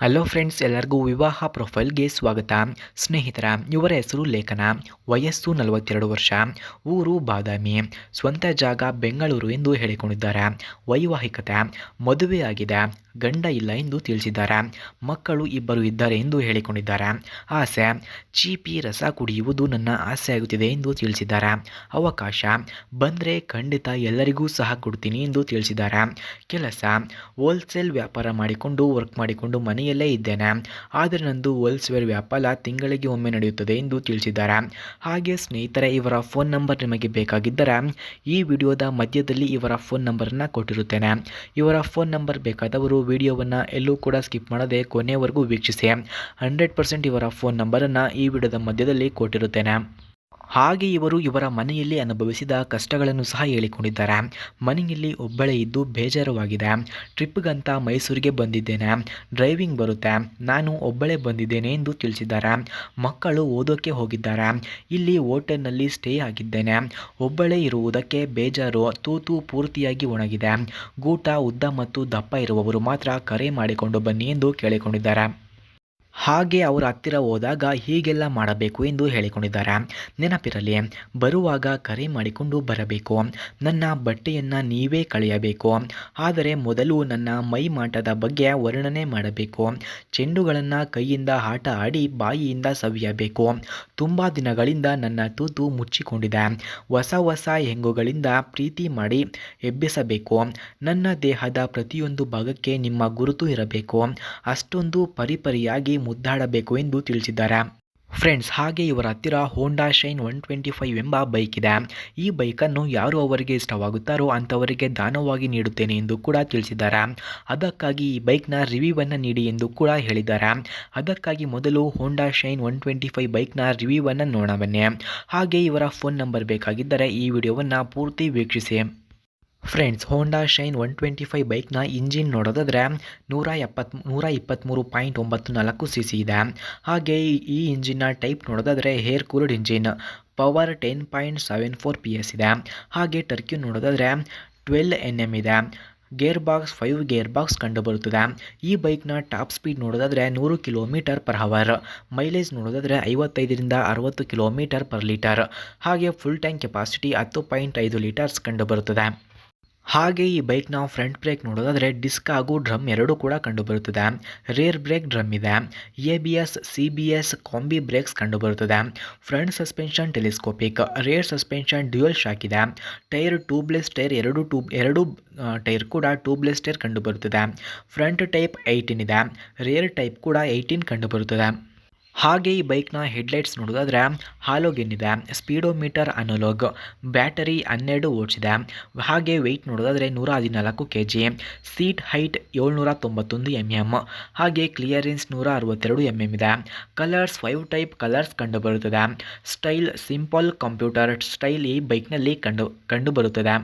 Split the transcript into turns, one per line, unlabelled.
Hello friends, ಎಲ್ಲರಿಗೂ ವಿವಾಹ ಪ್ರೊಫೈಲ್ಗೆ ಸ್ವಾಗತ. ಸ್ನೇಹಿತರ, ಇವರ ಹೆಸರು ಲೇಖನ. ವಯಸ್ಸು 42 ವರ್ಷ. ಊರು ಬಾದಾಮಿ. ಸ್ವಂತ ಜಾಗ ಬೆಂಗಳೂರು ಎಂದು ಹೇಳಿಕೊಂಡಿದ್ದಾರೆ. ವೈವಾಹಿಕತೆ ಮದುವೆಯಾಗಿದೆ, ಗಂಡ ಇಲ್ಲ ಎಂದು ತಿಳಿಸಿದ್ದಾರೆ. ಮಕ್ಕಳು 2 ಇದ್ದಾರೆ ಎಂದು ಹೇಳಿಕೊಂಡಿದ್ದಾರೆ. ಆಸೆ ಚೀಪಿ ರಸ ಕುಡಿಯುವುದು ನನ್ನ ಆಸೆಯಾಗುತ್ತಿದೆ ಎಂದು ತಿಳಿಸಿದ್ದಾರೆ. ಅವಕಾಶ ಬಂದರೆ ಖಂಡಿತ ಎಲ್ಲರಿಗೂ ಸಹ ಕೊಡ್ತೀನಿ ಎಂದು ತಿಳಿಸಿದ್ದಾರೆ. ಕೆಲಸ ಹೋಲ್ಸೇಲ್ ವ್ಯಾಪಾರ ಮಾಡಿಕೊಂಡು ವರ್ಕ್ ಮಾಡಿಕೊಂಡು ಮನೆಯಲ್ಲೇ ಇದ್ದೇನೆ, ಆದರೆ ನಂದು ಹೋಲ್ಸೇಲ್ ವ್ಯಾಪಾರ ತಿಂಗಳಿಗೆ ಒಮ್ಮೆ ನಡೆಯುತ್ತದೆ ಎಂದು ತಿಳಿಸಿದ್ದಾರೆ. ಹಾಗೆ ಸ್ನೇಹಿತರೆ, ಇವರ ಫೋನ್ ನಂಬರ್ ನಿಮಗೆ ಬೇಕಾಗಿದ್ದರೆ ಈ ವಿಡಿಯೋದ ಮಧ್ಯದಲ್ಲಿ ಇವರ ಫೋನ್ ನಂಬರನ್ನು ಕೊಟ್ಟಿರುತ್ತೇನೆ. ಇವರ ಫೋನ್ ನಂಬರ್ ಬೇಕಾದವರು ವಿಡಿಯೋವನ್ನು ಎಲ್ಲೂ ಕೂಡ ಸ್ಕಿಪ್ ಮಾಡದೆ ಕೊನೆಯವರೆಗೂ ವೀಕ್ಷಿಸಿ. 100% ಇವರ ಫೋನ್ ನಂಬರನ್ನು ಈ ವಿಡಿಯೋದ ಮಧ್ಯದಲ್ಲಿ ಕೊಟ್ಟಿರುತ್ತೇನೆ. ಹಾಗೆ ಇವರು ಇವರ ಮನೆಯಲ್ಲಿ ಅನುಭವಿಸಿದ ಕಷ್ಟಗಳನ್ನು ಸಹ ಹೇಳಿಕೊಂಡಿದ್ದಾರೆ. ಮನೆಯಲ್ಲಿ ಒಬ್ಬಳೇ ಇದ್ದು ಬೇಜಾರವಾಗಿದೆ. ಟ್ರಿಪ್ಗಂತ ಮೈಸೂರಿಗೆ ಬಂದಿದ್ದೇನೆ, ಡ್ರೈವಿಂಗ್ ಬರುತ್ತೆ, ನಾನು ಒಬ್ಬಳೇ ಬಂದಿದ್ದೇನೆ ಎಂದು ತಿಳಿಸಿದ್ದಾರೆ. ಮಕ್ಕಳು ಓದೋಕ್ಕೆ ಹೋಗಿದ್ದಾರೆ, ಇಲ್ಲಿ ಹೋಟೆಲ್ನಲ್ಲಿ ಸ್ಟೇ ಆಗಿದ್ದೇನೆ, ಒಬ್ಬಳೇ ಇರುವುದಕ್ಕೆ ಬೇಜಾರು, ತೂತು ಪೂರ್ತಿಯಾಗಿ ಒಣಗಿದೆ, ಗೂಟ ಉದ್ದ ಮತ್ತು ದಪ್ಪ ಇರುವವರು ಮಾತ್ರ ಕರೆ ಮಾಡಿಕೊಂಡು ಬನ್ನಿ ಎಂದು ಕೇಳಿಕೊಂಡಿದ್ದಾರೆ. ಹಾಗೆ ಅವರ ಹತ್ತಿರ ಹೋದಾಗ ಹೀಗೆಲ್ಲ ಮಾಡಬೇಕು ಎಂದು ಹೇಳಿಕೊಂಡಿದ್ದಾರೆ. ನೆನಪಿರಲಿ, ಬರುವಾಗ ಕರೆ ಮಾಡಿಕೊಂಡು ಬರಬೇಕು. ನನ್ನ ಬಟ್ಟೆಯನ್ನು ನೀವೇ ಕಳೆಯಬೇಕು, ಆದರೆ ಮೊದಲು ನನ್ನ ಮೈಮಾಟದ ಬಗ್ಗೆ ವರ್ಣನೆ ಮಾಡಬೇಕು. ಚೆಂಡುಗಳನ್ನು ಕೈಯಿಂದ ಆಟ ಆಡಿ ಬಾಯಿಯಿಂದ ಸವಿಯಬೇಕು. ತುಂಬ ದಿನಗಳಿಂದ ನನ್ನ ತೂತು ಮುಚ್ಚಿಕೊಂಡಿದೆ, ಹೊಸ ಹೊಸ ಹೆಂಗುಗಳಿಂದ ಪ್ರೀತಿ ಮಾಡಿ ಎಬ್ಬಿಸಬೇಕು. ನನ್ನ ದೇಹದ ಪ್ರತಿಯೊಂದು ಭಾಗಕ್ಕೆ ನಿಮ್ಮ ಗುರುತು ಇರಬೇಕು, ಅಷ್ಟೊಂದು ಪರಿಪರಿಯಾಗಿ ಮುದ್ದಾಡಬೇಕು ಎಂದು ತಿಳಿಸಿದ್ದಾರೆ. ಫ್ರೆಂಡ್ಸ್, ಹಾಗೆ ಇವರ ಹತ್ತಿರ ಹೋಂಡಾ ಶೈನ್ 125 ಎಂಬ ಬೈಕ್ ಇದೆ. ಈ ಬೈಕನ್ನು ಯಾರು ಅವರಿಗೆ ಇಷ್ಟವಾಗುತ್ತಾರೋ ಅಂಥವರಿಗೆ ದಾನವಾಗಿ ನೀಡುತ್ತೇನೆ ಎಂದು ಕೂಡ ತಿಳಿಸಿದ್ದಾರೆ. ಅದಕ್ಕಾಗಿ ಈ ಬೈಕ್ನ ರಿವ್ಯೂವನ್ನು ನೀಡಿ ಎಂದು ಕೂಡ ಹೇಳಿದ್ದಾರೆ. ಅದಕ್ಕಾಗಿ ಮೊದಲು ಹೋಂಡಾ ಶೈನ್ 125 ಬೈಕ್ನ ರಿವ್ಯೂವನ್ನು ನೋಡೋಣ ಬನ್ನಿ. ಹಾಗೆ ಇವರ ಫೋನ್ ನಂಬರ್ ಬೇಕಾಗಿದ್ದರೆ ಈ ವಿಡಿಯೋವನ್ನು ಪೂರ್ತಿ ವೀಕ್ಷಿಸಿ. ಫ್ರೆಂಡ್ಸ್, ಹೋಂಡಾ ಶೈನ್ 125 ಬೈಕ್ನ ಇಂಜಿನ್ ನೋಡೋದಾದರೆ 123.94 cc ಇದೆ. ಹಾಗೆ ಈ ಇಂಜಿನ್ನ ಟೈಪ್ ನೋಡೋದಾದರೆ air cooled engine, power 10.74 PS ಇದೆ. ಹಾಗೆ ಟರ್ಕ್ಯೂ ನೋಡೋದಾದರೆ 12 Nm ಇದೆ. ಗೇರ್ ಬಾಕ್ಸ್ 5 ಗೇರ್ ಬಾಕ್ಸ್ ಕಂಡುಬರುತ್ತದೆ. ಈ ಬೈಕ್ನ ಟಾಪ್ ಸ್ಪೀಡ್ ನೋಡೋದಾದರೆ 100 km/h. ಮೈಲೇಜ್ ನೋಡೋದಾದರೆ 55ರಿಂದ 60 km/L. ಹಾಗೆ ಫುಲ್ ಟ್ಯಾಂಕ್ ಕೆಪಾಸಿಟಿ 10.5 ಲೀಟರ್ಸ್ ಕಂಡುಬರುತ್ತದೆ. ಹಾಗೆ ಈ ಬೈಕ್ನ ಫ್ರಂಟ್ ಬ್ರೇಕ್ ನೋಡೋದಾದರೆ ಡಿಸ್ಕ್ ಹಾಗೂ ಡ್ರಮ್ ಎರಡೂ ಕೂಡ ಕಂಡುಬರುತ್ತದೆ. ರೇರ್ ಬ್ರೇಕ್ ಡ್ರಮ್ ಇದೆ. ABS, CBS ಕಾಂಬಿ ಬ್ರೇಕ್ಸ್ ಕಂಡುಬರುತ್ತದೆ. Front suspension telescopic, rear suspension dual shock ಇದೆ. ಟೈರ್ ಟ್ಯೂಬ್ಲೆಸ್ ಟೈರ್, ಎರಡು ಟೈರ್ ಕೂಡ ಟ್ಯೂಬ್ಲೆಸ್ ಟೈರ್ ಕಂಡುಬರುತ್ತದೆ. ಫ್ರಂಟ್ ಟೈಪ್ 18 ಇದೆ, ರೇರ್ ಟೈಪ್ ಕೂಡ 18 ಕಂಡುಬರುತ್ತದೆ. ಹಾಗೆ ಈ ಬೈಕ್ನ ಹೆಡ್ಲೈಟ್ಸ್ ನೋಡೋದಾದರೆ ಹಾಲೋಗೆನ್ ಇದೆ. ಸ್ಪೀಡೋಮೀಟರ್ ಅನಲಾಗ್, ಬ್ಯಾಟರಿ 12 ವೋಲ್ಟ್ಸ್ ಇದೆ. ಹಾಗೆ ವೆಯ್ಟ್ ನೋಡೋದಾದರೆ 114 kg. Seat height 791 mm. ಹಾಗೆ ಕ್ಲಿಯರೆನ್ಸ್ 162 mm ಇದೆ. ಕಲರ್ಸ್ 5 ಟೈಪ್ ಕಲರ್ಸ್ ಕಂಡುಬರುತ್ತದೆ. ಸ್ಟೈಲ್ ಸಿಂಪಲ್ ಕಂಪ್ಯೂಟರ್ ಸ್ಟೈಲ್ ಈ ಬೈಕ್ನಲ್ಲಿ ಕಂಡುಬರುತ್ತದೆ.